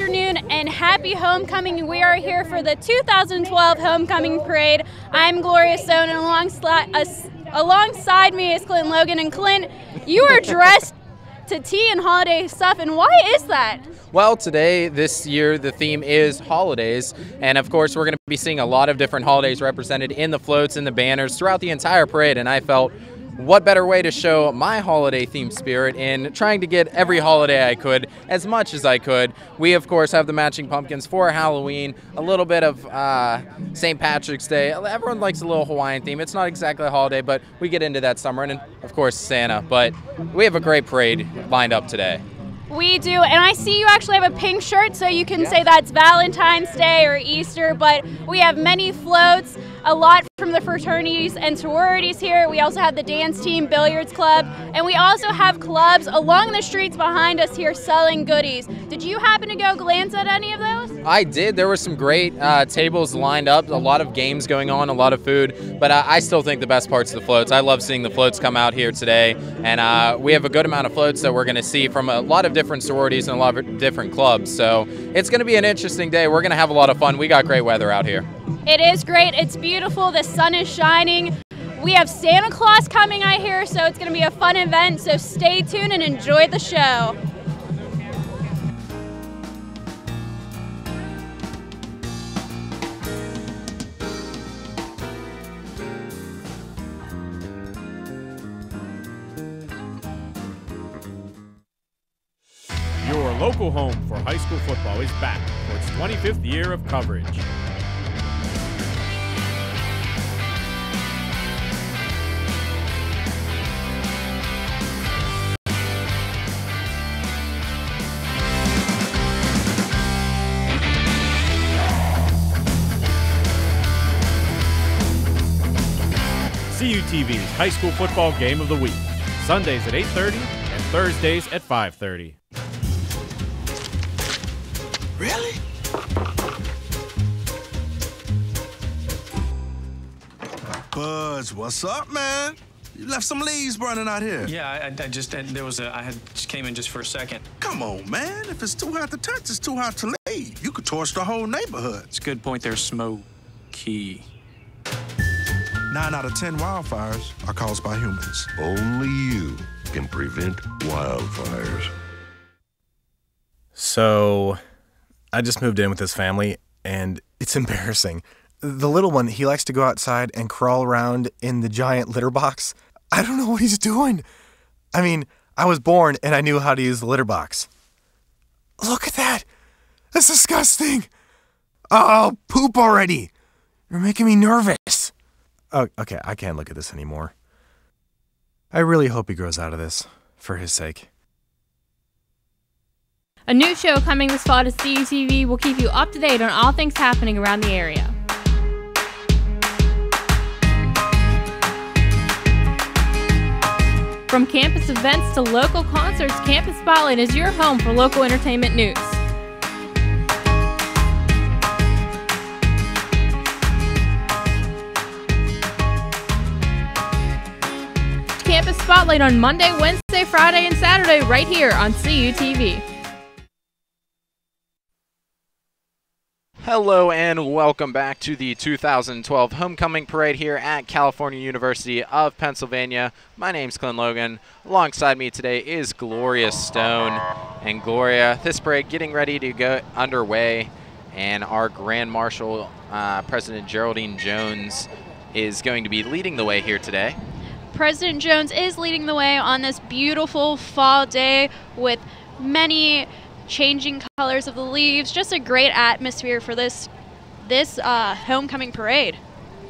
afternoon and happy homecoming. We are here for the 2012 Homecoming Parade. I'm Gloria Stone, and alongside me is Clint Logan. And Clint, you are dressed to tea and holiday stuff, and why is that? Well, today, this year, the theme is holidays, and of course we're going to be seeing a lot of different holidays represented in the floats and the banners throughout the entire parade, and I felt what better way to show my holiday themed spirit in trying to get every holiday I could, as much as I could. We, of course, have the matching pumpkins for Halloween, a little bit of St. Patrick's Day. Everyone likes a little Hawaiian theme. It's not exactly a holiday, but we get into that summer, and of course, Santa. But we have a great parade lined up today. We do, and I see you actually have a pink shirt, so you can say that's Valentine's Day or Easter, but we have many floats, a lot from the fraternities and sororities here. We also have the dance team, billiards club, and we also have clubs along the streets behind us here selling goodies. Did you happen to go glance at any of those? I did. There were some great tables lined up, a lot of games going on, a lot of food, but I still think the best part's the floats. I love seeing the floats come out here today, and we have a good amount of floats that we're going to see from a lot of different sororities and a lot of different clubs. So it's going to be an interesting day. We're going to have a lot of fun. We got great weather out here. It is great. It's beautiful. The sun is shining. We have Santa Claus coming, I hear, so it's going to be a fun event. So stay tuned and enjoy the show. Your local home for high school football is back for its 25th year of coverage. CUTV's High School Football Game of the Week, Sundays at 8:30 and Thursdays at 5:30. Really? Buzz, what's up, man? You left some leaves burning out here. Yeah, I just came in just for a second. Come on, man. If it's too hot to touch, it's too hot to leave. You could torch the whole neighborhood. It's a good point there, smoky. 9 out of 10 wildfires are caused by humans. Only you can prevent wildfires. So, I just moved in with this family, and it's embarrassing. The little one, he likes to go outside and crawl around in the giant litter box. I don't know what he's doing. I mean, I was born and I knew how to use the litter box. Look at that. That's disgusting. Oh, poop already. You're making me nervous. Oh, okay, I can't look at this anymore. I really hope he grows out of this, for his sake. A new show coming this fall to CUTV will keep you up to date on all things happening around the area. From campus events to local concerts, Campus Spotlight is your home for local entertainment news. Campus Spotlight on Monday, Wednesday, Friday, and Saturday right here on CUTV. Hello and welcome back to the 2012 Homecoming Parade here at California University of Pennsylvania. My name's Clint Logan. Alongside me today is Gloria Stone. And Gloria, this parade getting ready to go underway, and our Grand Marshal, President Geraldine Jones, is going to be leading the way here today. President Jones is leading the way on this beautiful fall day with many changing colors of the leaves. Just a great atmosphere for this homecoming parade.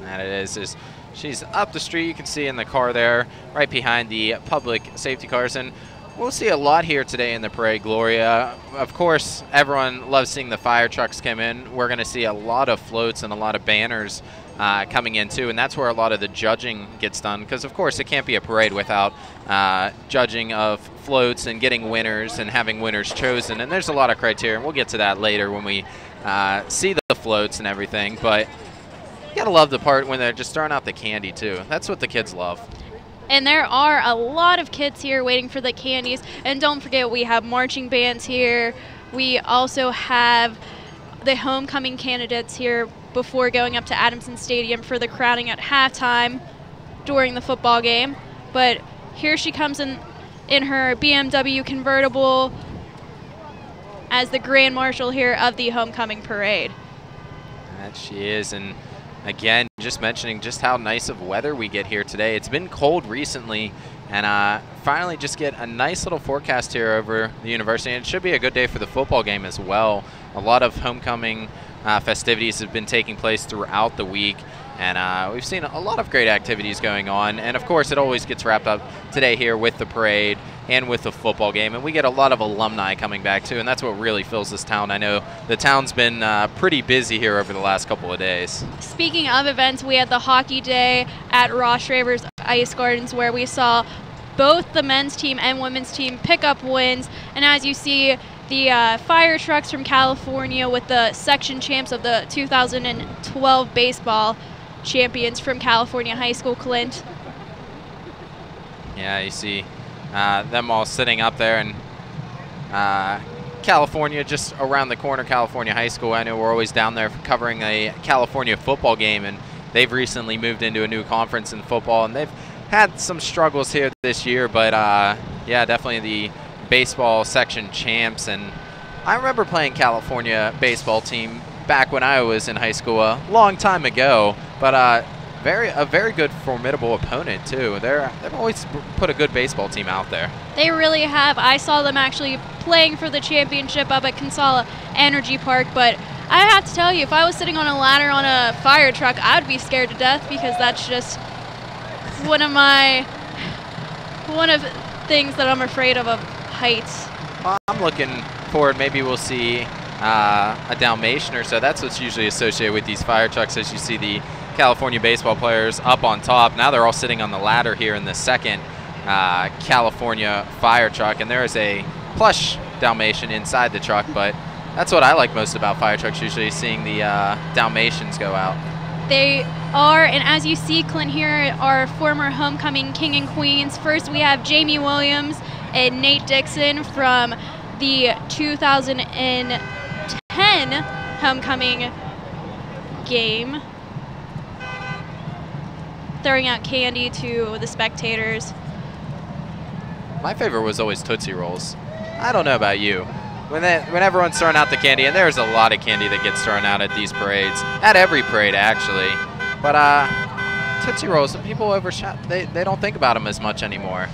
And it is she's up the street. You can see in the car there, right behind the public safety cars. And we'll see a lot here today in the parade, Gloria. Of course, everyone loves seeing the fire trucks come in. We're going to see a lot of floats and a lot of banners coming in too, and that's where a lot of the judging gets done, because of course it can't be a parade without judging of floats and getting winners and having winners chosen, and there's a lot of criteria, and we'll get to that later when we see the floats and everything. But you gotta love the part when they're just throwing out the candy too. That's what the kids love. And there are a lot of kids here waiting for the candies. And don't forget, we have marching bands here, We also have the homecoming candidates here before going up to Adamson Stadium for the crowning at halftime during the football game. But here she comes in her BMW convertible as the Grand Marshal here of the homecoming parade. That she is, and again, just mentioning just how nice of weather we get here today. It's been cold recently, and finally just get a nice little forecast here over the university. And it should be a good day for the football game as well. A lot of homecoming festivities have been taking place throughout the week, and we've seen a lot of great activities going on. And of course, it always gets wrapped up today here with the parade and with the football game, and we get a lot of alumni coming back too, and that's what really fills this town. I know the town's been pretty busy here over the last couple of days. Speaking of events, we had the hockey day at Ross Schraber's Ice Gardens, where we saw both the men's team and women's team pick up wins. And as you see, the fire trucks from California with the section champs of the 2012 baseball champions from California High School, Clint. Yeah, you see them all sitting up there, and California just around the corner, California High School. I know we're always down there covering a California football game, and they've recently moved into a new conference in football, and they've had some struggles here this year, but yeah, definitely the baseball section champs. And I remember playing California baseball team back when I was in high school a long time ago, but a very good, formidable opponent too. They've always put a good baseball team out there. They really have. I saw them actually playing for the championship up at Consala Energy Park, but I have to tell you, if I was sitting on a ladder on a fire truck, I'd be scared to death, because that's just one of things that I'm afraid of heights. Well, I'm looking forward. Maybe we'll see a Dalmatian or so. That's what's usually associated with these fire trucks, as you see the California baseball players up on top. Now they're all sitting on the ladder here in the second California fire truck, and there is a plush Dalmatian inside the truck, but that's what I like most about fire trucks, usually seeing the Dalmatians go out. They are, and as you see, Clint, here are former homecoming king and queens. First, we have Jamie Williams and Nate Dixon from the 2010 homecoming game, throwing out candy to the spectators. My favorite was always Tootsie Rolls. I don't know about you. When everyone's throwing out the candy, and there's a lot of candy that gets thrown out at these parades, at every parade actually, but Tootsie Rolls, people overshot. They don't think about them as much anymore.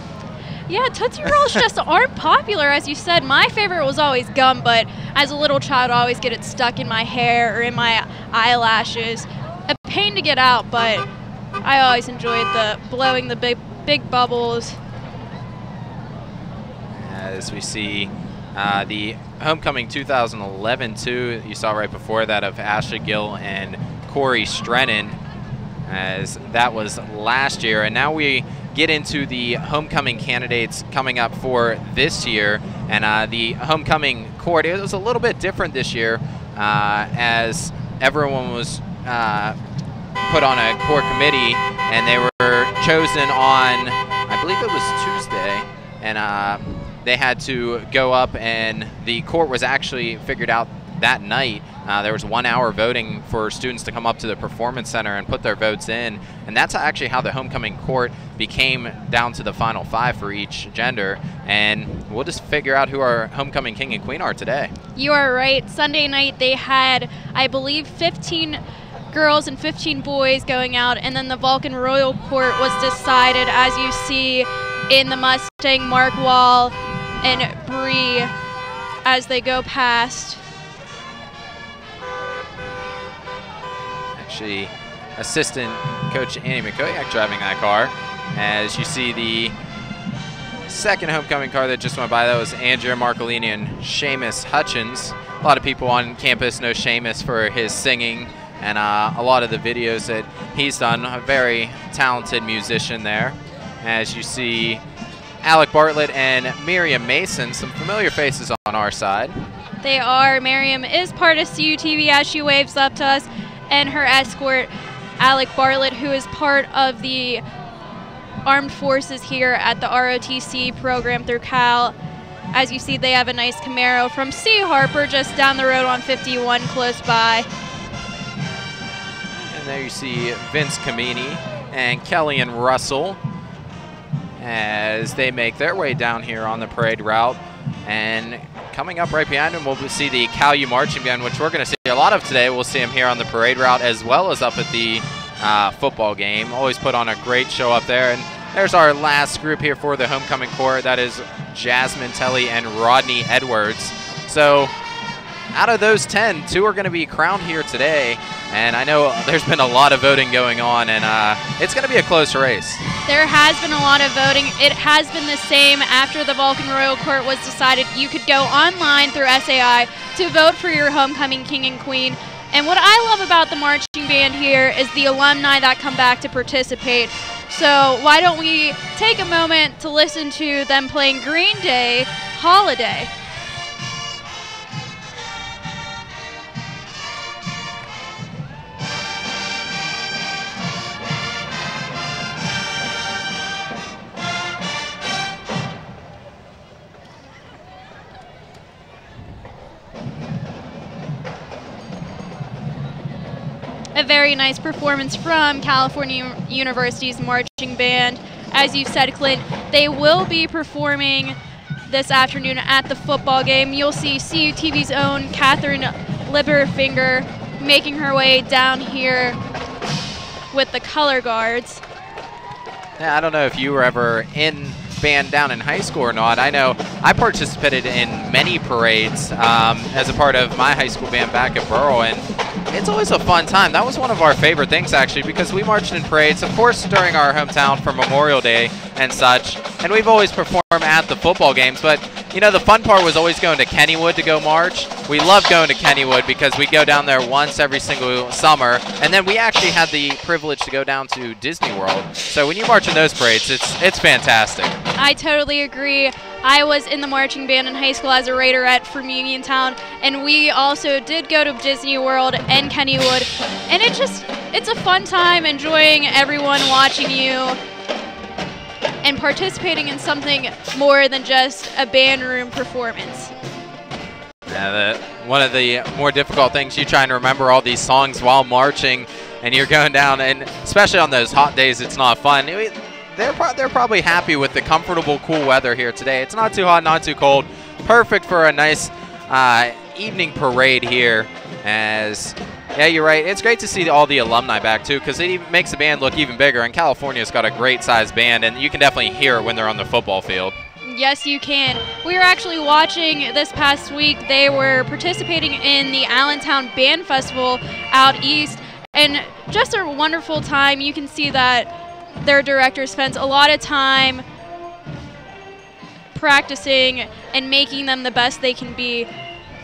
Yeah, Tootsie Rolls just aren't popular, as you said. My favorite was always gum, but as a little child, I always get it stuck in my hair or in my eyelashes. A pain to get out, but I always enjoyed the blowing the big bubbles. As we see the homecoming 2011 too, you saw right before that, of Ashley Gill and Corey Strennan, as that was last year. And now we get into the homecoming candidates coming up for this year, and the homecoming court, it was a little bit different this year, as everyone was put on a core committee, and they were chosen on, I believe it was Tuesday, and they had to go up, and the court was actually figured out that night. There was 1 hour voting for students to come up to the Performance Center and put their votes in, and that's actually how the homecoming court became down to the final 5 for each gender. And we'll just figure out who our homecoming king and queen are today. You are right. Sunday night they had, I believe, 15 girls and 15 boys going out, and then the Vulcan Royal Court was decided, as you see in the Mustang, Mark Wall and Bree as they go past. Actually, assistant coach Annie McCoyak driving that car. As you see the second homecoming car that just went by, that was Andrea Marcolini and Seamus Hutchins. A lot of people on campus know Seamus for his singing and a lot of the videos that he's done. A very talented musician there. As you see Alec Bartlett and Miriam Mason, some familiar faces on our side. They are. Miriam is part of CUTV as she waves up to us, and her escort, Alec Bartlett, who is part of the armed forces here at the ROTC program through Cal. As you see, they have a nice Camaro from C. Harper just down the road on 51 close by. And there you see Vince Camini and Kelly and Russell as they make their way down here on the parade route. And coming up right behind them, we'll see the CalU Marching Band, which we're going to see a lot of today. We'll see them here on the parade route as well as up at the football game. Always put on a great show up there. And there's our last group here for the homecoming corps. That is Jasmine, Telly, and Rodney Edwards. So out of those 10, 2 are going to be crowned here today. And I know there's been a lot of voting going on, and it's going to be a close race. There has been a lot of voting. It has been the same after the Vulcan Royal Court was decided. You could go online through SAI to vote for your homecoming king and queen. And what I love about the marching band here is the alumni that come back to participate. So why don't we take a moment to listen to them playing Green Day Holiday. A very nice performance from California University's marching band. As you said, Clint, they will be performing this afternoon at the football game. You'll see CUTV's own Catherine Liberfinger making her way down here with the color guards. Yeah, I don't know if you were ever in band down in high school or not. I know I participated in many parades as a part of my high school band back at Burrell, and it's always a fun time. That was one of our favorite things, actually, because we marched in parades, of course, during our hometown for Memorial Day and such, and we've always performed at the football games. But, you know, the fun part was always going to Kennywood to go march. We loved going to Kennywood because we go down there once every single summer, and then we actually had the privilege to go down to Disney World. So when you march in those parades, it's fantastic. I totally agree. I was in the marching band in high school as a Raiderette from Uniontown, and we also did go to Disney World and Kennywood, and it's a fun time enjoying everyone watching you and participating in something more than just a band room performance. One of the more difficult things, you trying to remember all these songs while marching, and you're going down, and especially on those hot days, it's not fun. They're probably happy with the comfortable, cool weather here today. It's not too hot, not too cold. Perfect for a nice evening parade here. Yeah, you're right. It's great to see all the alumni back, too, because it even makes the band look even bigger. And California's got a great-sized band, and you can definitely hear it when they're on the football field. Yes, you can. We were actually watching this past week. They were participating in the Allentown Band Festival out east, and just a wonderful time. You can see that their director spends a lot of time practicing and making them the best they can be.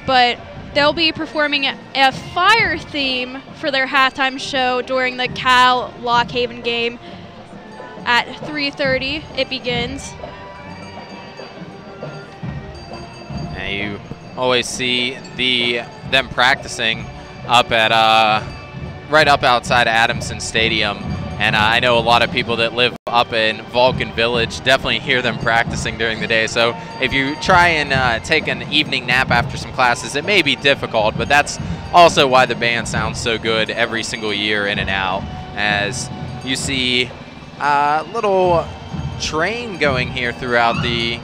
But they'll be performing a fire theme for their halftime show during the Cal Lockhaven game at 3:30. It begins. And you always see them practicing up at right up outside Adamson Stadium. And I know a lot of people that live up in Vulcan Village definitely hear them practicing during the day. So if you try and take an evening nap after some classes, it may be difficult, but that's also why the band sounds so good every single year in and out. As you see a little train going here throughout the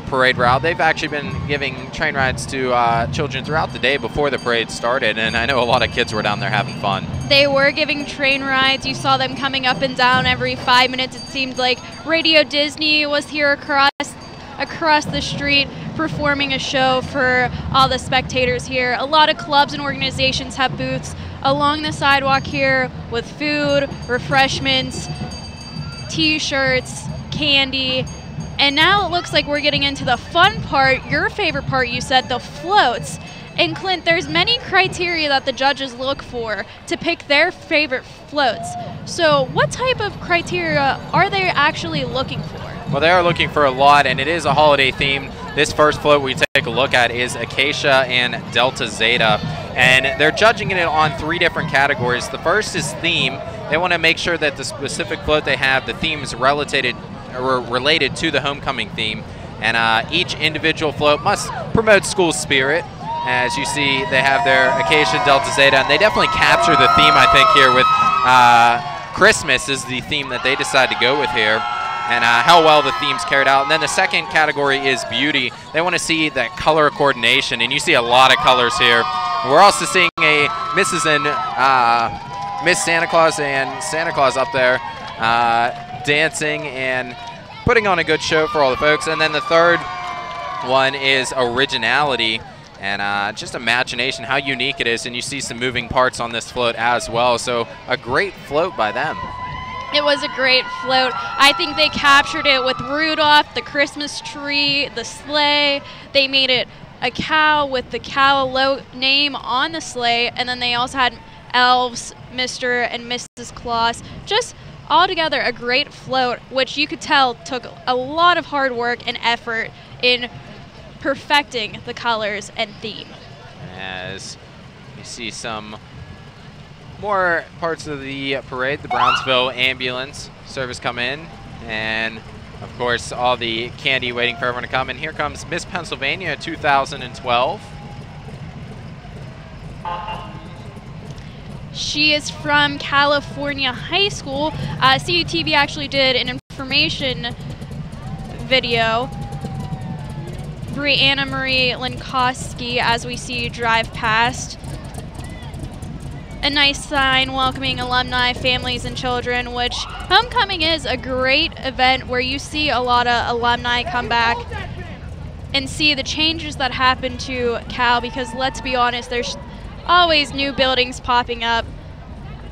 parade route. They've actually been giving train rides to children throughout the day before the parade started, and I know a lot of kids were down there having fun. They were giving train rides. You saw them coming up and down every 5 minutes. It seemed like Radio Disney was here across the street performing a show for all the spectators here. A lot of clubs and organizations have booths along the sidewalk here with food, refreshments, t-shirts, candy. And now it looks like we're getting into the fun part, your favorite part, you said, the floats. And Clint, there's many criteria that the judges look for to pick their favorite floats. So what type of criteria are they actually looking for? Well, they are looking for a lot, and it is a holiday theme. This first float we take a look at is Acacia and Delta Zeta, and they're judging it on 3 different categories. The first is theme. They want to make sure that the specific float they have, the theme is related to the homecoming theme. And each individual float must promote school spirit. As you see, they have their Acacia Delta Zeta, and they definitely capture the theme, I think, here with Christmas is the theme that they decided to go with here, and how well the theme's carried out. And then the second category is beauty. They want to see that color coordination, and you see a lot of colors here. We're also seeing a Mrs. and Miss Santa Claus and Santa Claus up there dancing and putting on a good show for all the folks. And then the third one is originality and just imagination, how unique it is. And you see some moving parts on this float as well. So a great float by them. It was a great float. I think they captured it with Rudolph, the Christmas tree, the sleigh. They made it a cow with the cow name on the sleigh. And then they also had elves, Mr. and Mrs. Claus. Just altogether a great float, which you could tell took a lot of hard work and effort in perfecting the colors and theme. As you see some more parts of the parade, the Brownsville ambulance service come in, and of course all the candy waiting for everyone to come. And here comes Miss Pennsylvania 2012. She is from California High School. CUTV actually did an information video. Brianna Marie Linkowski, as we see drive past. A nice sign welcoming alumni, families, and children, which homecoming is a great event where you see a lot of alumni come back and see the changes that happen to Cal, because let's be honest, there's always new buildings popping up.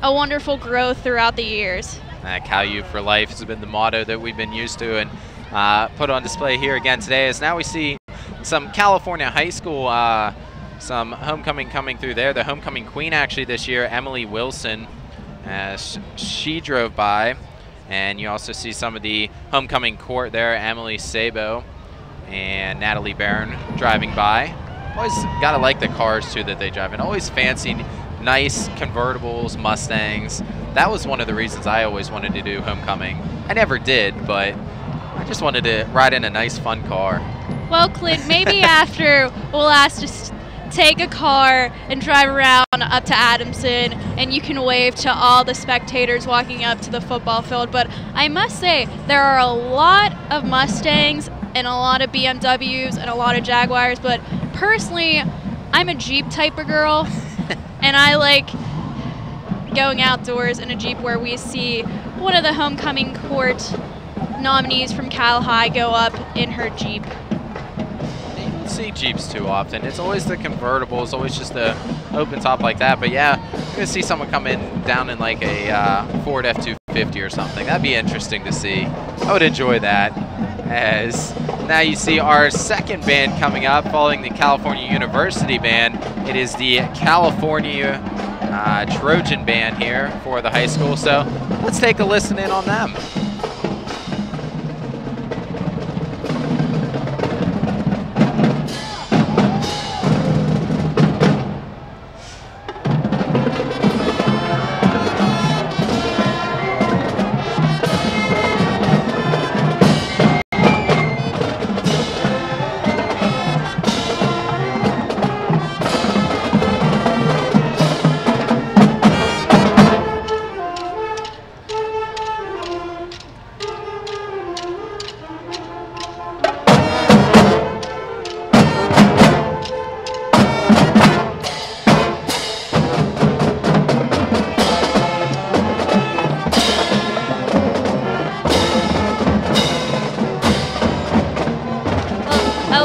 A wonderful growth throughout the years. Cal U for Life has been the motto that we've been used to and put on display here again today. As now we see some California High School, some homecoming coming through there. The homecoming queen actually this year, Emily Wilson, as she drove by. And you also see some of the homecoming court there, Emily Sabo and Natalie Barron driving by. Always gotta like the cars too that they drive in. Always fancy, nice convertibles, Mustangs. That was one of the reasons I always wanted to do homecoming. I never did, but I just wanted to ride in a nice, fun car. Well, Clint, maybe after we'll ask just take a car and drive around up to Adamson, and you can wave to all the spectators walking up to the football field. But I must say, there are a lot of Mustangs and a lot of BMWs and a lot of Jaguars, but personally, I'm a Jeep type of girl, and I like going outdoors in a Jeep where we see one of the homecoming court nominees from Cal High go up in her Jeep. You don't see Jeeps too often. It's always the convertible. It's always just the open top like that. But yeah, you're going to see someone come in down in like a Ford F-250 or something. That'd be interesting to see. I would enjoy that. As now you see our second band coming up following the California University band. It is the California Trojan band here for the high school. So let's take a listen in on them.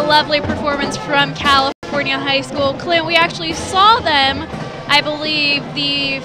Lovely performance from California High School. Clint, we actually saw them, I believe, the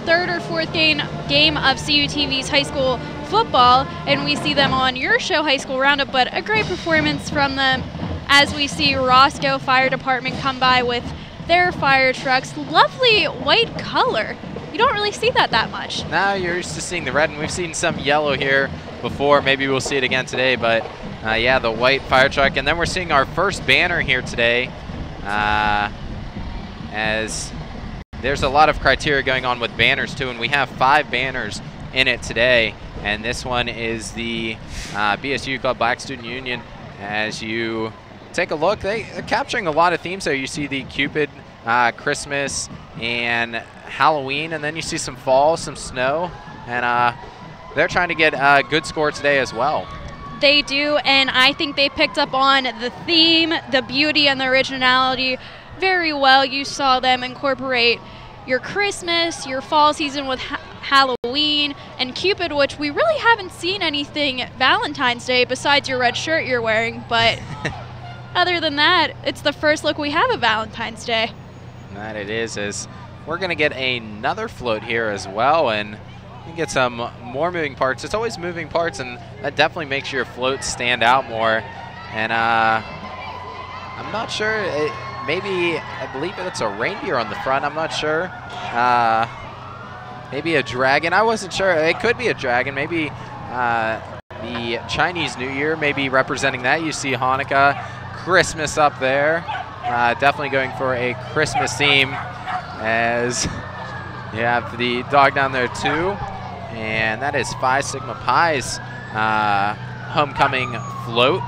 third or fourth game of CUTV's high school football, and we see them on your show, High School Roundup, but a great performance from them as we see Roscoe Fire Department come by with their fire trucks. Lovely white color. You don't really see that much. Now you're used to seeing the red, and we've seen some yellow here before. Maybe we'll see it again today, but yeah, the white fire truck. And then we're seeing our first banner here today, as there's a lot of criteria going on with banners too, and we have 5 banners in it today. And this one is the BSU Club Black Student Union, As you take a look, they're capturing a lot of themes there. You see the Cupid, Christmas, and Halloween, and then you see some fall, some snow, and they're trying to get a good score today as well. They do, and I think they picked up on the theme, the beauty, and the originality very well. You saw them incorporate your Christmas, your fall season with Halloween, and Cupid, which we really haven't seen anything Valentine's Day besides your red shirt you're wearing, but other than that, it's the first look we have of Valentine's Day. That it is we're going to get another float here as well, and you get some more moving parts. It's always moving parts, and that definitely makes your floats stand out more. And I'm not sure. Maybe, I believe it's a reindeer on the front. I'm not sure. Maybe a dragon. I wasn't sure. It could be a dragon. Maybe the Chinese New Year, maybe representing that. You see Hanukkah, Christmas up there. Definitely going for a Christmas theme, as you have the dog down there too. And that is Phi Sigma Pi's homecoming float.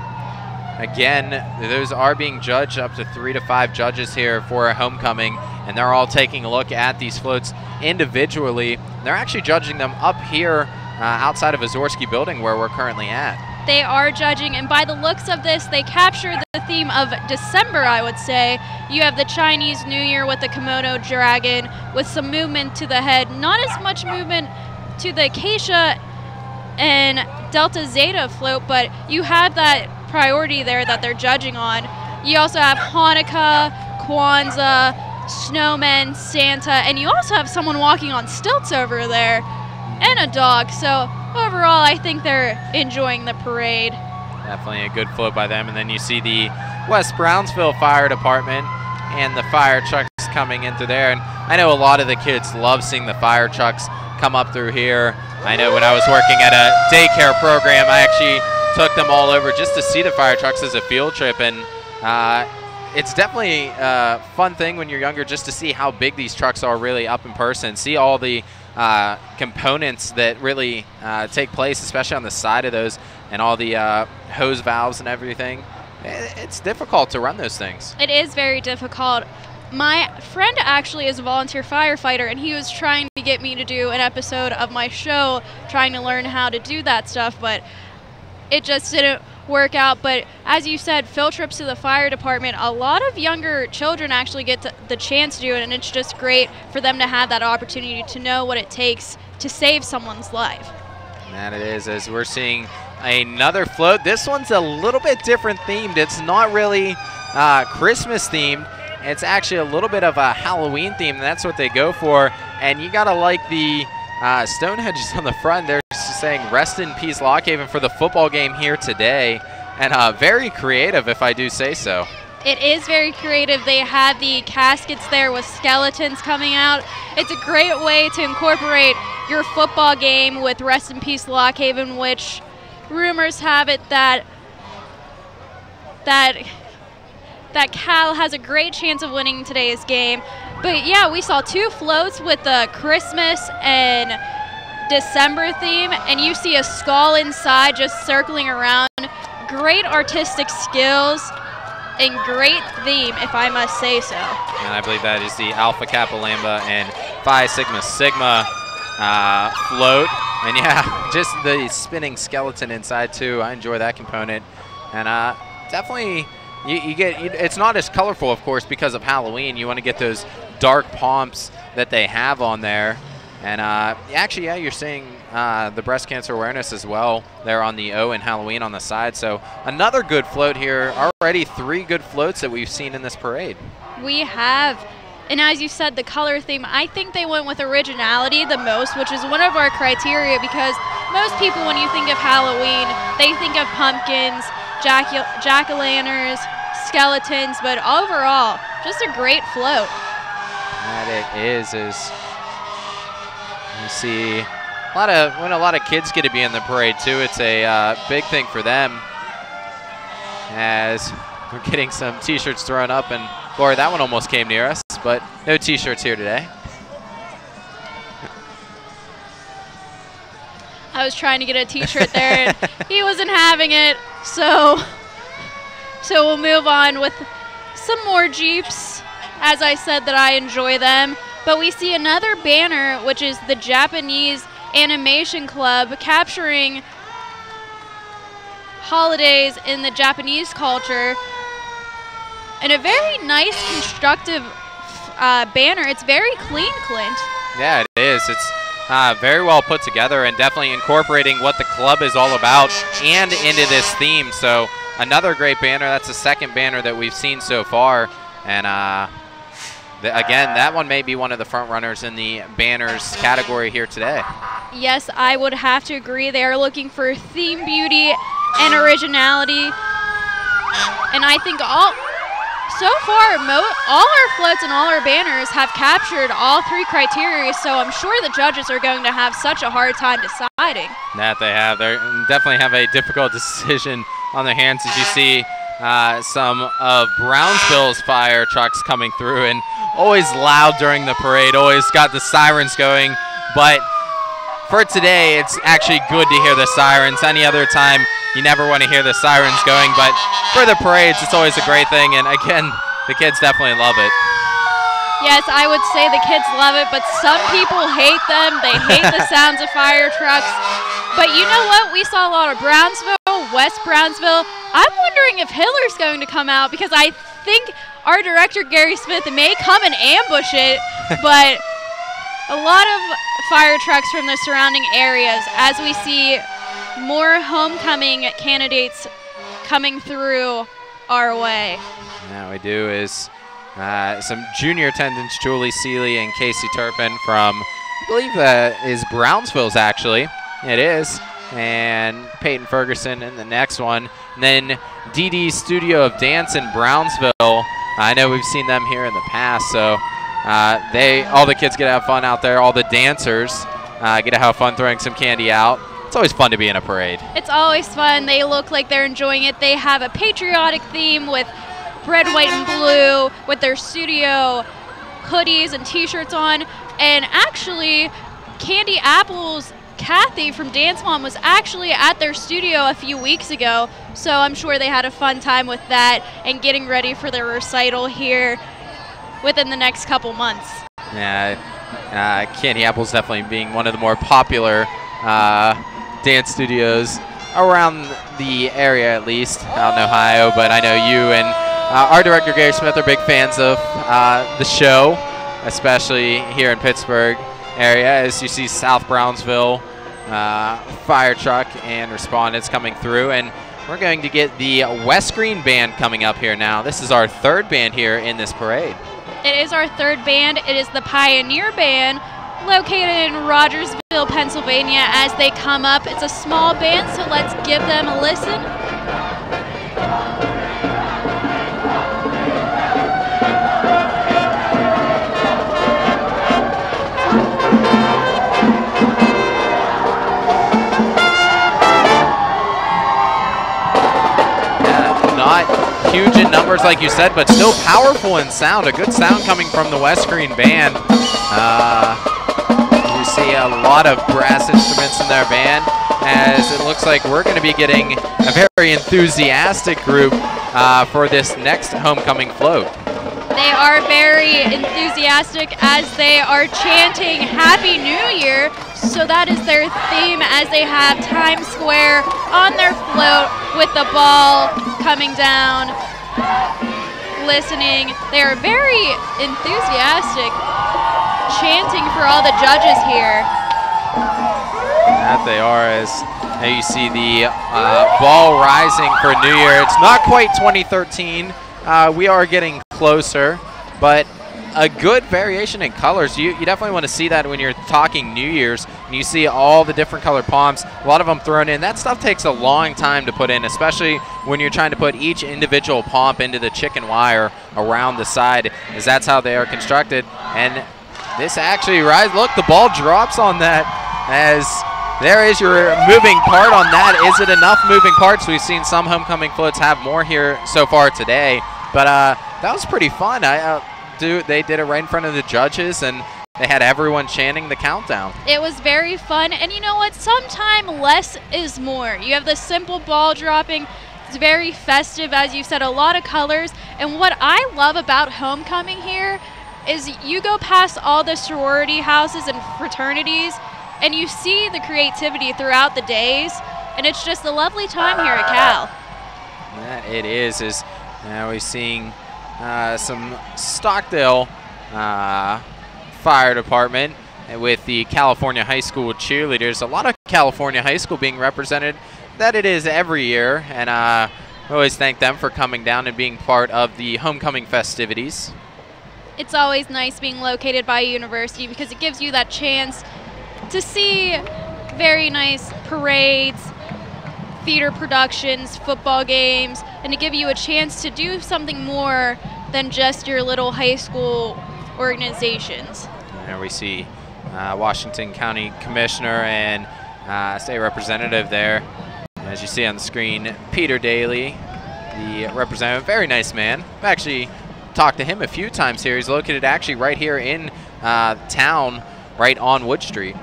Again, those are being judged, up to 3 to 5 judges here for a homecoming, and they're all taking a look at these floats individually. They're actually judging them up here outside of Azorski building where we're currently at. They are judging, and by the looks of this, they captured the theme of December, I would say. You have the Chinese New Year with the kimono dragon, with some movement to the head, not as much movement to the Acacia and Delta Zeta float, but you have that priority there that they're judging on. You also have Hanukkah, Kwanzaa, snowmen, Santa, and you also have someone walking on stilts over there, and a dog. So overall, I think they're enjoying the parade. Definitely a good float by them. And then you see the West Brownsville Fire Department and the fire trucks coming into there. And I know a lot of the kids love seeing the fire trucks come up through here. I know when I was working at a daycare program, I actually took them all over just to see the fire trucks as a field trip. And it's definitely a fun thing when you're younger just to see how big these trucks are really up in person, see all the components that really take place, especially on the side of those, and all the hose valves and everything. It's difficult to run those things. It is very difficult. My friend actually is a volunteer firefighter, and he was trying to get me to do an episode of my show, trying to learn how to do that stuff, but it just didn't work out. But as you said, field trips to the fire department, a lot of younger children actually get the chance to do it, and it's just great for them to have that opportunity to know what it takes to save someone's life. And that it is, as we're seeing another float. This one's a little bit different themed. It's not really Christmas themed. It's actually a little bit of a Halloween theme, and that's what they go for. And you gotta like the stone hedges on the front. They're saying rest in peace Lock Haven for the football game here today, and very creative, if I do say so. It is very creative. They have the caskets there with skeletons coming out. It's a great way to incorporate your football game with rest in peace Lock Haven, which rumors have it that Cal has a great chance of winning today's game. But yeah, we saw 2 floats with the Christmas and December theme, and you see a skull inside just circling around. Great artistic skills and great theme, if I must say so. And I believe that is the Alpha Kappa Lambda and Phi Sigma Sigma float. And yeah, just the spinning skeleton inside too. I enjoy that component. And definitely you get, it's not as colorful, of course, because of Halloween. You want to get those dark pomps that they have on there. And actually, yeah, you're seeing the breast cancer awareness as well there on the O and Halloween on the side. So another good float here. Already 3 good floats that we've seen in this parade. We have. And as you said, the color theme, I think they went with originality the most, which is one of our criteria, because most people, when you think of Halloween, they think of pumpkins, jack-o'-lanterns, skeletons, but overall, just a great float. That it is you see when a lot of kids get to be in the parade too. It's a big thing for them, as we're getting some t-shirts thrown up, and Lori, that one almost came near us, but no t-shirts here today. I was trying to get a t-shirt there, and he wasn't having it, so So we'll move on with some more Jeeps. As I said that I enjoy them. But we see another banner, which is the Japanese Animation Club, capturing holidays in the Japanese culture. And a very nice, constructive banner. It's very clean, Clint. Yeah, it is. It's very well put together and definitely incorporating what the club is all about and into this theme. So another great banner. That's the second banner that we've seen so far. And again, that one may be one of the front runners in the banners category here today. Yes, I would have to agree. They are looking for theme beauty and originality. And I think so far, all our floats and all our banners have captured all three criteria, so I'm sure the judges are going to have such a hard time deciding. That they have. They definitely have a difficult decision on their hands, as you see some of Brownsville's fire trucks coming through, and always loud during the parade, always got the sirens going. But for today, it's actually good to hear the sirens. Any other time, you never want to hear the sirens going, but for the parades, it's always a great thing, and again, the kids definitely love it. Yes, I would say the kids love it, but some people hate them. They hate the sounds of fire trucks. But you know what? We saw a lot of Brownsville, West Brownsville. I'm wondering if Hiller's going to come out, because I think our director, Gary Smith, may come and ambush it, but a lot of fire trucks from the surrounding areas as we see more homecoming candidates coming through our way. Now we do is some junior attendants, Julie Seeley and Casey Turpin from, I believe that is Brownsville's actually. It is. And Peyton Ferguson in the next one. And then DD Studio of Dance in Brownsville. I know we've seen them here in the past, so all the kids get to have fun out there. All the dancers get to have fun throwing some candy out. It's always fun to be in a parade. It's always fun. They look like they're enjoying it. They have a patriotic theme with red, white, and blue with their studio hoodies and t-shirts on. And actually, Candy Apple's Kathy from Dance Mom was actually at their studio a few weeks ago, so I'm sure they had a fun time with that and getting ready for their recital here within the next couple months. Yeah, Candy Apple's definitely being one of the more popular dance studios around the area, at least out in Ohio. But I know you and our director Gary Smith are big fans of the show, especially here in Pittsburgh area, as you see South Brownsville fire truck and respondents coming through. And we're going to get the West Green Band coming up here now. This is our third band here in this parade. It is our third band. It is the Pioneer Band, located in Rogersville, Pennsylvania. As they come up, it's a small band, so let's give them a listen. Not huge in numbers like you said, but still powerful in sound. A good sound coming from the West Green Band. You see a lot of brass instruments in their band, as it looks like we're going to be getting a very enthusiastic group for this next homecoming float. They are very enthusiastic as they are chanting Happy New Year. So that is their theme, as they have Times Square on their float with the ball coming down, listening. They are very enthusiastic, chanting for all the judges here. That they are, as now you see the ball rising for New Year. It's not quite 2013. We are getting closer, but a good variation in colors. You definitely want to see that when you're talking New Year's, and you see all the different colored palms, a lot of them thrown in. That stuff takes a long time to put in, especially when you're trying to put each individual pomp into the chicken wire around the side, as that's how they are constructed. And this actually rises. Look, the ball drops on that, as there is your moving part on that. Is it enough moving parts? We've seen some homecoming floats have more here so far today, but that was pretty fun. They did it right in front of the judges, and they had everyone chanting the countdown. It was very fun, and you know what? Sometime less is more. You have the simple ball dropping. It's It's very festive, as you said, a lot of colors. And what I love about homecoming here is you go past all the sorority houses and fraternities, and you see the creativity throughout the days, and it's just a lovely time here at Cal. That it is now we're seeing some Stockdale Fire Department with the California High School cheerleaders. A lot of California High School being represented, that it is every year, and we always thank them for coming down and being part of the homecoming festivities. It's always nice being located by a university because it gives you that chance to see very nice parades, theater productions, football games, and to give you a chance to do something more than just your little high school organizations. There we see Washington County Commissioner and State Representative there. As you see on the screen, Peter Daly, the representative, very nice man. I've actually talked to him a few times here. He's located actually right here in town, right on Wood Street.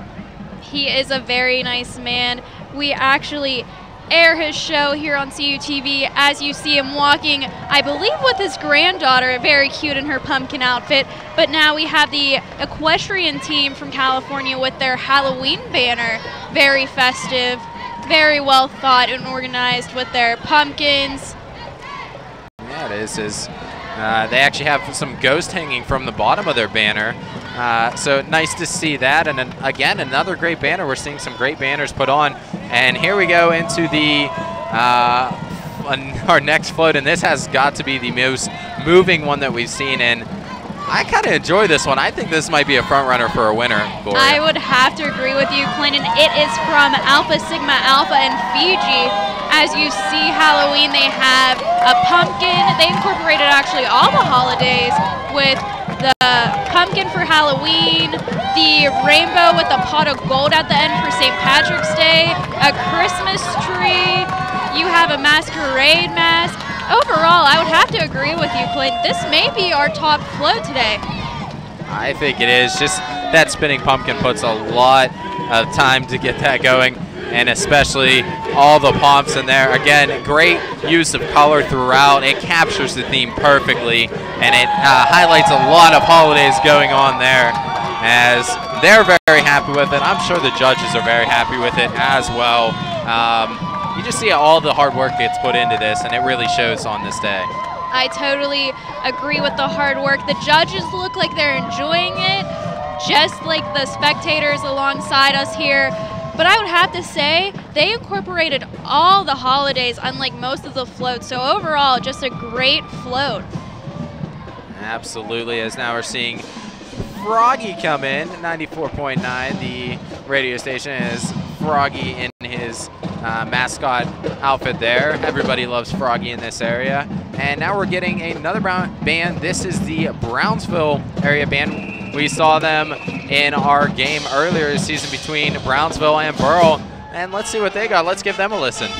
He is a very nice man. We actually air his show here on CUTV as you see him walking, I believe with his granddaughter, very cute in her pumpkin outfit. But now we have the equestrian team from California with their Halloween banner, very festive, very well thought and organized with their pumpkins. Yeah, it is. They actually have some ghost hanging from the bottom of their banner. So nice to see that. And then, again, another great banner. We're seeing some great banners put on. And here we go into the our next float. And this has got to be the most moving one that we've seen. And I kind of enjoy this one. I think this might be a front runner for a winner, Gloria. I would have to agree with you, Clinton. It is from Alpha Sigma Alpha and Fiji. As you see Halloween, they have a pumpkin. They incorporated actually all the holidays with the pumpkin for Halloween, the rainbow with a pot of gold at the end for St. Patrick's Day, a Christmas tree, you have a masquerade mask. Overall, I would have to agree with you, Clinton. This may be our top float today. I think it is. Just that spinning pumpkin puts a lot of time to get that going, and especially all the pomps in there. Again, great use of color throughout. It captures the theme perfectly, and it highlights a lot of holidays going on there, as they're very happy with it. I'm sure the judges are very happy with it as well. You just see all the hard work gets put into this, and it really shows on this day. I totally agree with the hard work. The judges look like they're enjoying it, just like the spectators alongside us here. But I would have to say, they incorporated all the holidays, unlike most of the floats. So overall, just a great float. Absolutely, as now we're seeing Froggy come in, 94.9. The radio station is Froggy in his mascot outfit there. Everybody loves Froggy in this area. And now we're getting another band. This is the Brownsville area band. We saw them in our game earlier this season between Brownsville and Burrell. And let's see what they got. Let's give them a listen.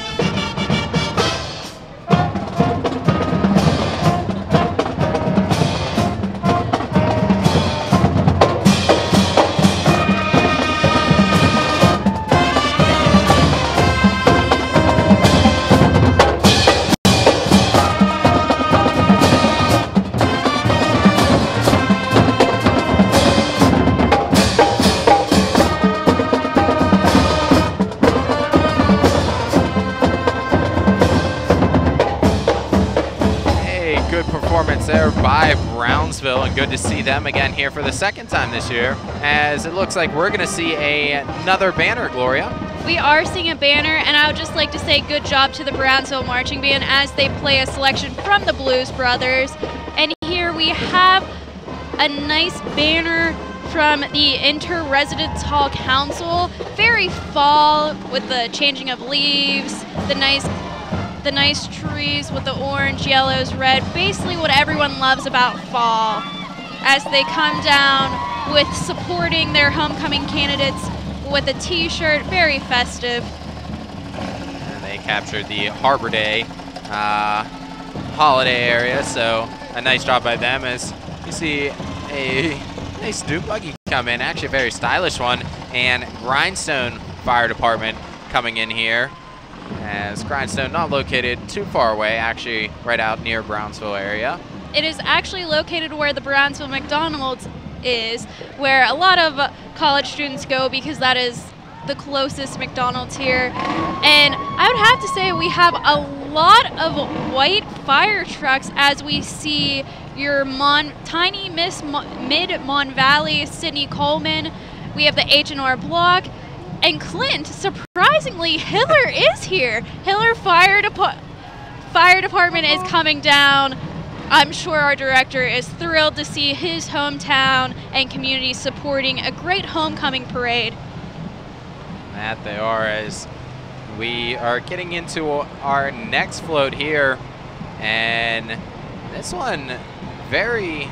There by Brownsville, and good to see them again here for the second time this year, as it looks like we're going to see another banner, Gloria. We are seeing a banner, and I would just like to say good job to the Brownsville Marching Band as they play a selection from the Blues Brothers. And here we have a nice banner from the Inter-Residence Hall Council. Very fall with the changing of leaves, the nice trees with the orange, yellows, red, basically what everyone loves about fall, as they come down with supporting their homecoming candidates with a t-shirt, very festive. And they captured the Harbor Day holiday area, so a nice job by them, as you see a nice dune buggy come in, actually a very stylish one, and Grindstone Fire Department coming in here. As Grindstone not located too far away, actually right out near Brownsville area. It is actually located where the Brownsville McDonald's is, where a lot of college students go because that is the closest McDonald's here. And I would have to say we have a lot of white fire trucks as we see your tiny Miss Mid-Mon Valley, Sydney Coleman. We have the H&R Block. And Clint, surprisingly, Hiller is here. Hiller Fire Department is coming down. I'm sure our director is thrilled to see his hometown and community supporting a great homecoming parade. That they are, as we are getting into our next float here. And this one, very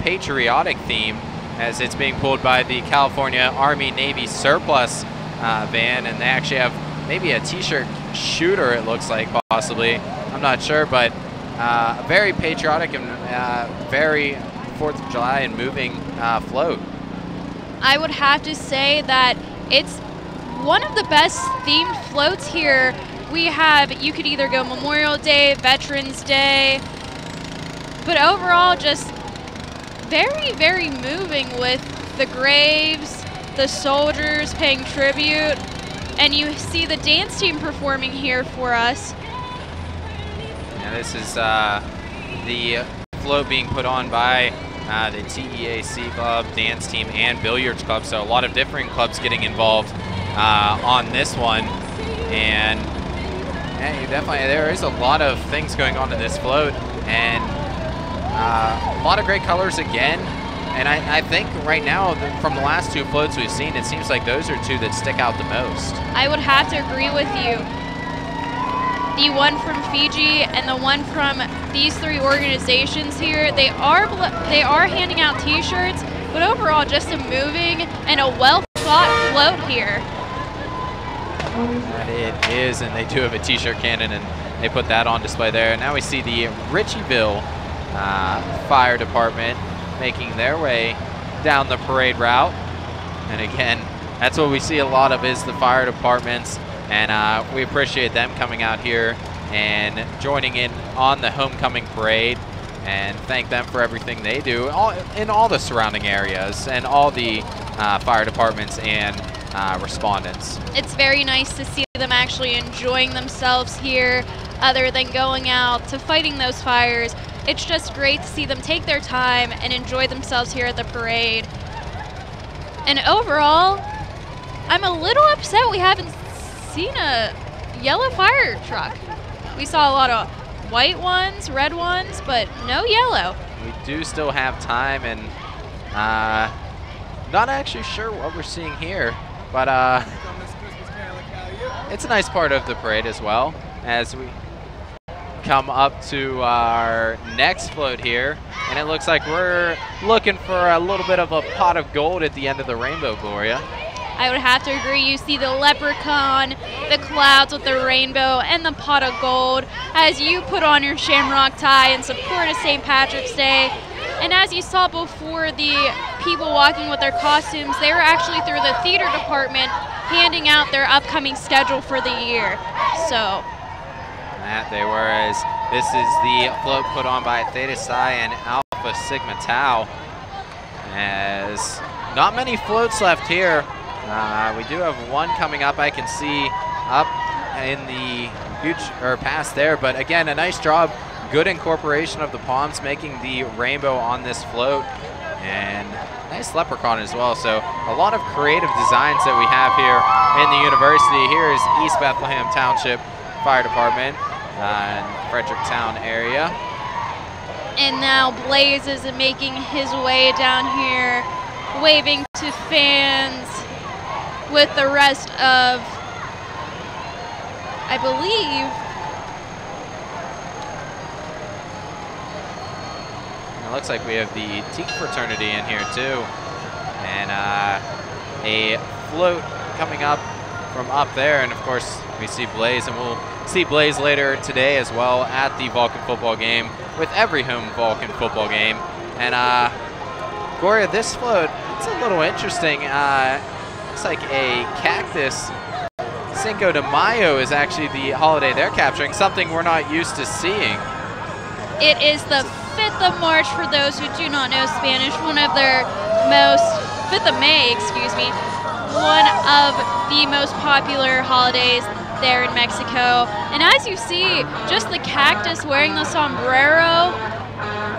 patriotic theme, as it's being pulled by the California Army Navy surplus van, and they actually have maybe a t-shirt shooter, it looks like, possibly. I'm not sure, but very patriotic and very 4th of July and moving float. I would have to say that it's one of the best themed floats here. We have, you could either go Memorial Day, Veterans Day, but overall just very, very moving with the graves, the soldiers paying tribute, and you see the dance team performing here for us. Yeah, this is the float being put on by the TEAC club, dance team, and billiards club, so a lot of different clubs getting involved on this one. And yeah, definitely there is a lot of things going on in this float, and a lot of great colors again. And I think right now, from the last 2 floats we've seen, it seems like those are 2 that stick out the most. I would have to agree with you. The one from Fiji and the one from these 3 organizations here, they are handing out t-shirts, but overall just a moving and a well-thought float here. That it is, and they do have a t-shirt cannon, and they put that on display there. And now we see the Ritchieville Fire Department making their way down the parade route. And again, that's what we see a lot of, is the fire departments, and we appreciate them coming out here and joining in on the homecoming parade, and thank them for everything they do in all the surrounding areas and all the fire departments and respondents. It's very nice to see them actually enjoying themselves here, other than going out to fighting those fires. It's just great to see them take their time and enjoy themselves here at the parade. And overall, I'm a little upset we haven't seen a yellow fire truck. We saw a lot of white ones, red ones, but no yellow. We do still have time, and not actually sure what we're seeing here, but it's a nice part of the parade as well, as we come up to our next float here, and it looks like we're looking for a little bit of a pot of gold at the end of the rainbow, Gloria. I would have to agree. You see the leprechaun, the clouds with the rainbow, and the pot of gold as you put on your shamrock tie in support of St. Patrick's Day. And as you saw before, the people walking with their costumes, they were actually through the theater department handing out their upcoming schedule for the year. So that they were, as this is the float put on by Theta Psi and Alpha Sigma Tau. As not many floats left here. We do have one coming up, I can see up in the future, or past there, but again, a nice job, good incorporation of the palms, making the rainbow on this float, and nice leprechaun as well. So a lot of creative designs that we have here in the university. Here is East Bethlehem Township Fire Department in Fredericktown area. And now Blaze is making his way down here, waving to fans with the rest of, I believe, it looks like we have the Teak fraternity in here too. And a float coming up from up there, and of course we see Blaze, and we'll see Blaze later today as well at the Vulcan football game, with every home Vulcan football game. And Gloria, this float, it's a little interesting. Looks like a cactus Cinco de Mayo is actually the holiday they're capturing, something we're not used to seeing. It is the 5th of March for those who do not know Spanish, one of their most, 5th of May, excuse me, one of the most popular holidays there in Mexico. And as you see, just the cactus wearing the sombrero,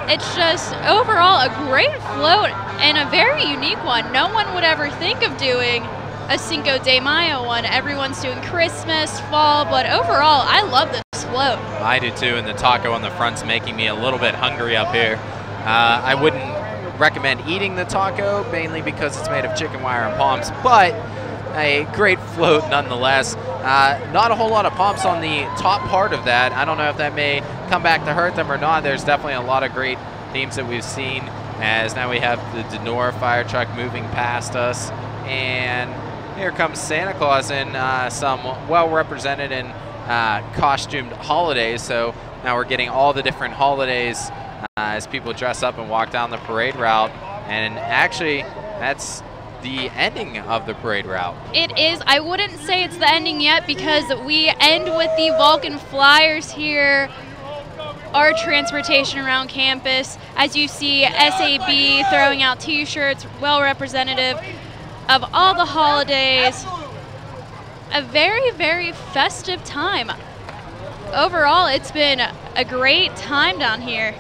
it's just overall a great float and a very unique one. No one would ever think of doing a Cinco de Mayo one. Everyone's doing Christmas, fall, but overall, I love this float. I do too, and the taco on the front's making me a little bit hungry up here. I wouldn't recommend eating the taco, mainly because it's made of chicken wire and palms, but a great float nonetheless. Not a whole lot of pumps on the top part of that. I don't know if that may come back to hurt them or not. There's definitely a lot of great themes that we've seen, as now we have the Denora fire truck moving past us, and here comes Santa Claus in some well-represented and costumed holidays. So now we're getting all the different holidays as people dress up and walk down the parade route. And actually, that's the ending of the parade route. It is. I wouldn't say it's the ending yet, because we end with the Vulcan Flyers here, our transportation around campus. As you see, SAB throwing out T-shirts, well representative of all the holidays. A very, very festive time. Overall, it's been a great time down here.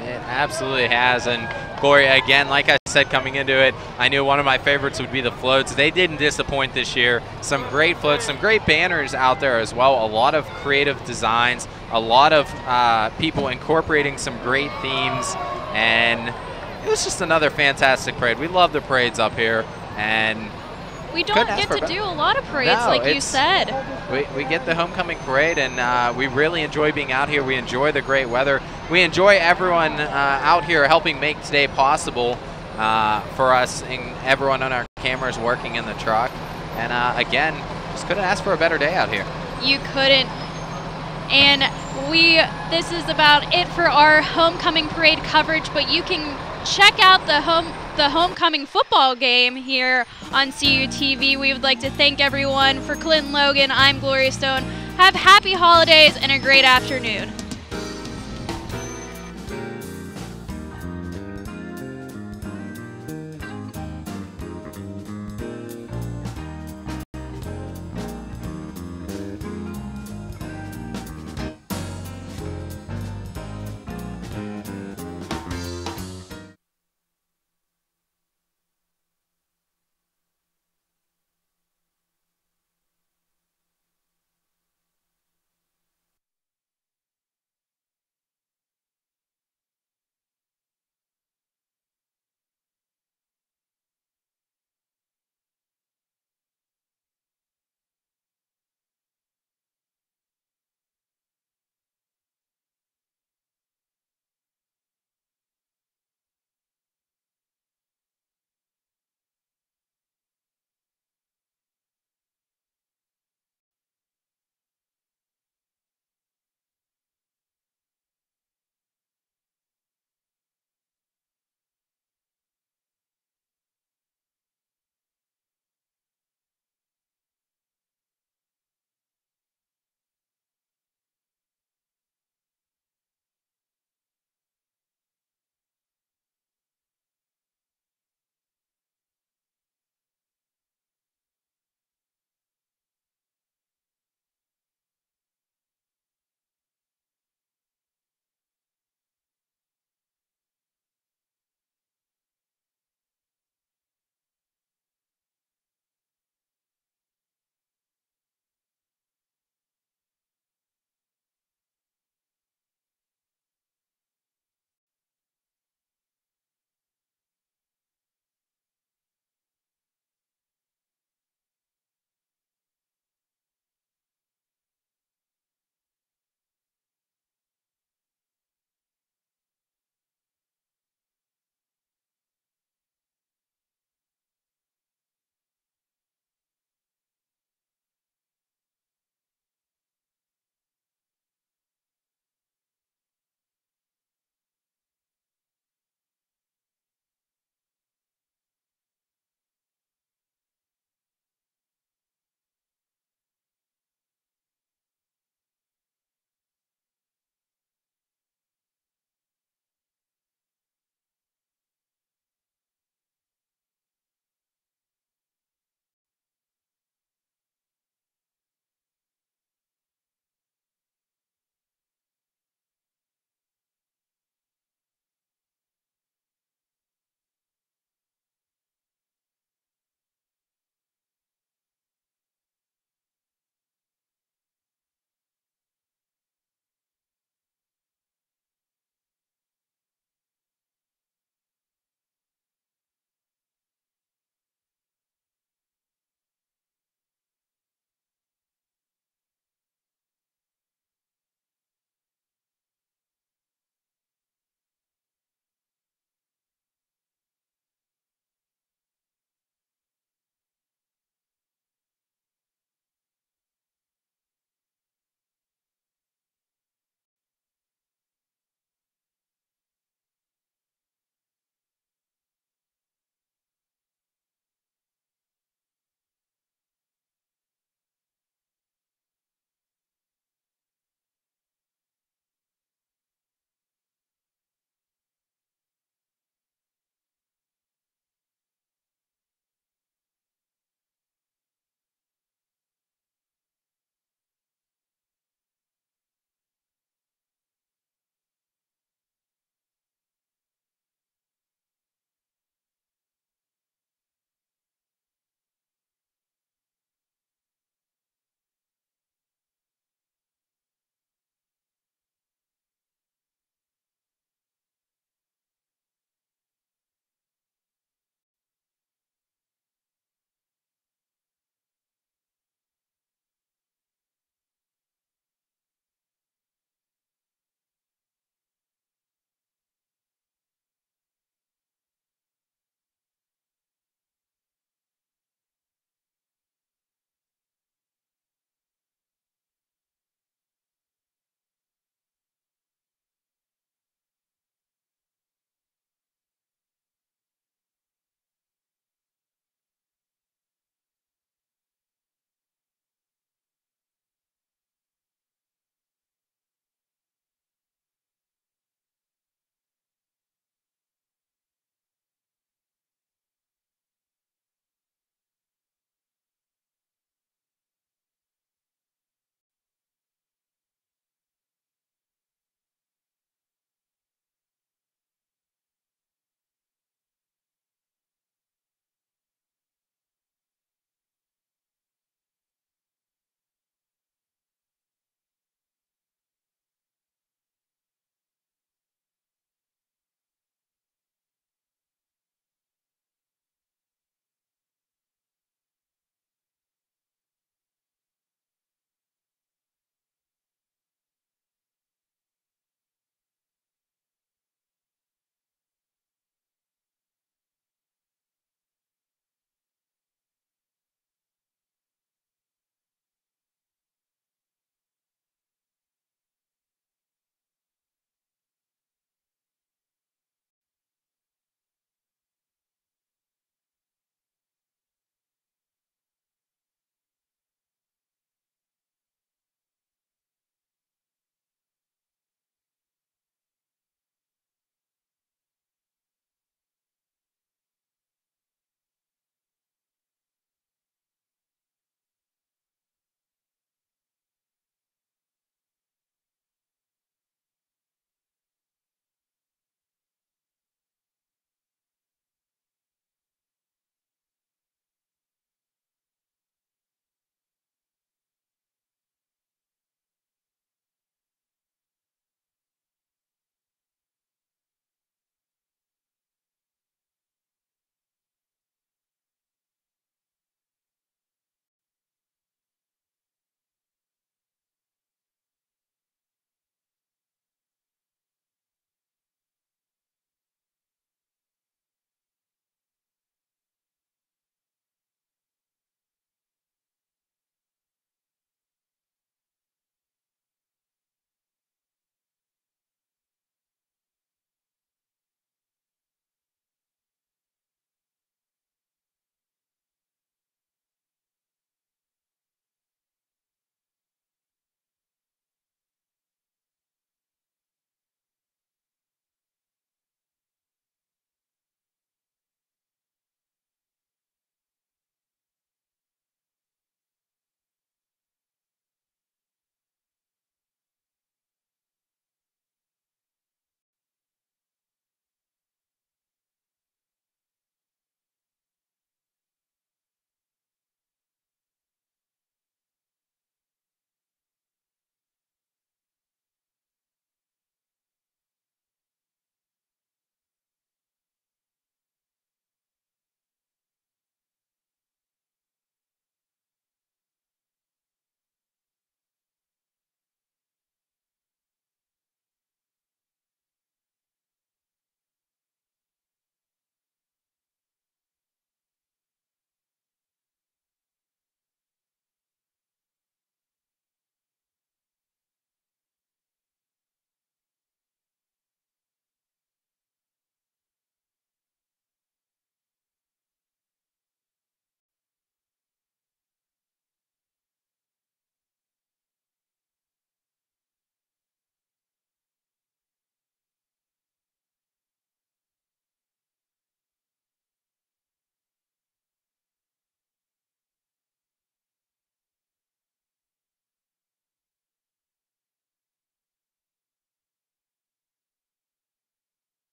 It absolutely has. And Gloria, again, like I said coming into it, I knew one of my favorites would be the floats. They didn't disappoint this year. Some great floats, some great banners out there as well. A lot of creative designs, a lot of people incorporating some great themes, and it was just another fantastic parade. We love the parades up here, and we don't get to do a lot of parades, like you said. We get the homecoming parade, and we really enjoy being out here. We enjoy the great weather. We enjoy everyone out here helping make today possible for us, and everyone on our cameras working in the truck. And again, just couldn't ask for a better day out here. You couldn't. And this is about it for our homecoming parade coverage, but you can check out the homecoming football game here on CUTV. We would like to thank everyone. For Clinton Logan, I'm Gloria Stone. Have happy holidays and a great afternoon.